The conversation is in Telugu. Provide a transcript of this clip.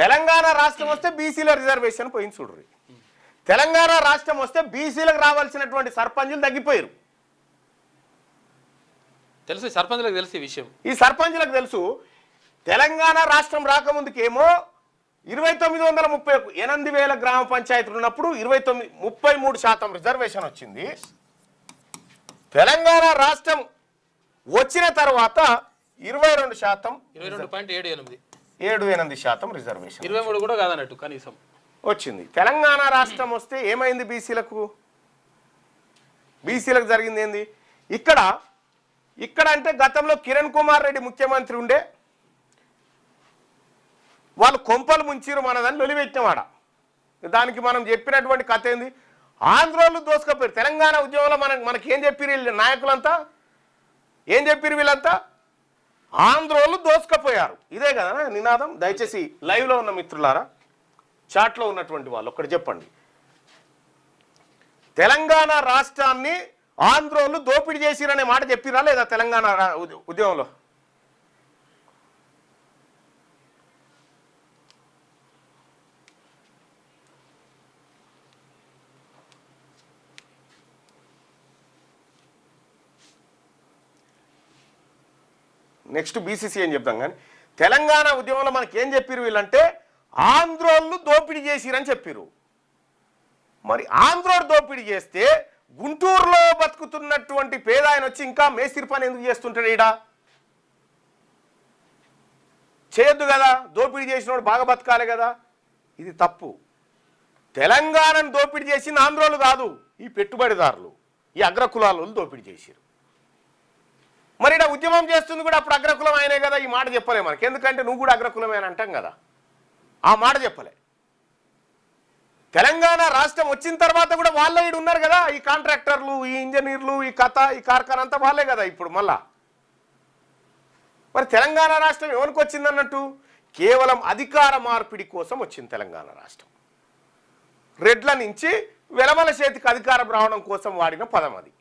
తెలంగాణ రాష్ట్రం వస్తే బీసీల రిజర్వేషన్ పోయింది చూడ్రి. తెలంగాణ రాష్ట్రం వస్తే బీసీలకు రావాల్సినటువంటి సర్పంచులు తగ్గిపోయారు. తెలుసు సర్పంచులకు తెలుసు ఈ విషయం. ఈ సర్పంచులకు తెలుసు. తెలంగాణ రాష్ట్రం రాకముందుకేమో 2930 8,000 గ్రామ పంచాయతీలు ఉన్నప్పుడు 33% రిజర్వేషన్ వచ్చింది. తెలంగాణ రాష్ట్రం వచ్చిన తర్వాత 22%, 22.78% రిజర్వేషన్, 23 కూడా కాదన్నట్టు కనీసం వచ్చింది. తెలంగాణ రాష్ట్రం వస్తే ఏమైంది? బీసీలకు జరిగింది ఏంది? ఇక్కడ అంటే గతంలో కిరణ్ కుమార్ రెడ్డి ముఖ్యమంత్రి ఉండే, వాళ్ళు కొంపలు ముంచిరు మనదని లొలిపెట్టినవాడ. దానికి మనం చెప్పినటువంటి కథ ఏంది? ఆంధ్రోళ్ళు దోసుకపోయారు. తెలంగాణ ఉద్యమంలో మనకి ఏం చెప్పిరు వీళ్ళు నాయకులంతా? ఏం చెప్పిరు వీళ్ళంతా? ఆంధ్రోళ్ళు దోసుకపోయారు. ఇదే కదా నినాదం. దయచేసి లైవ్లో ఉన్న మిత్రులారా, చాట్లో ఉన్నటువంటి వాళ్ళు ఒకటి చెప్పండి. తెలంగాణ రాష్ట్రాన్ని ఆంధ్రోళ్ళు దోపిడీ చేసిరనే మాట చెప్పిరా లేదా తెలంగాణ ఉద్యమంలో? నెక్స్ట్ బీసీసీ అని చెప్తాం. కానీ తెలంగాణ ఉద్యమంలో మనకి ఏం చెప్పిరు వీళ్ళంటే ఆంధ్రోళ్ళు దోపిడీ చేసిరని చెప్పిరు. మరి ఆంధ్రోడు దోపిడీ చేస్తే గుంటూరులో బతుకుతున్నటువంటి పేద ఆయన వచ్చి ఇంకా మేస్త్రి పని ఎందుకు చేస్తుంటాడు? ఈడ చేయొద్దు కదా, దోపిడీ చేసినోడు బాగా బతకాలి కదా. ఇది తప్పు. తెలంగాణను దోపిడీ చేసింది ఆంధ్రోళ్ళు కాదు, ఈ పెట్టుబడిదారులు, ఈ అగ్రకులాలు దోపిడీ చేసిరు. మరి ఇలా ఉద్యమం చేస్తుంది కూడా అప్పుడు అగ్రకులం ఆయనే కదా. ఈ మాట చెప్పలే మనకి, ఎందుకంటే నువ్వు కూడా అగ్రకులమే అని అంటాం కదా. ఆ మాట చెప్పలే. తెలంగాణ రాష్ట్రం వచ్చిన తర్వాత కూడా వాళ్ళే ఈడు ఉన్నారు కదా, ఈ కాంట్రాక్టర్లు, ఈ ఇంజనీర్లు, ఈ కథ, ఈ కార్ఖానా అంతా వాళ్ళే కదా ఇప్పుడు మళ్ళా. మరి తెలంగాణ రాష్ట్రం ఎవరికి వచ్చింది అన్నట్టు? కేవలం అధికార మార్పిడి కోసం వచ్చింది తెలంగాణ రాష్ట్రం. రెడ్ల నుంచి వెలమల చేతికి అధికారం రావడం కోసం వాడిన పదం అది.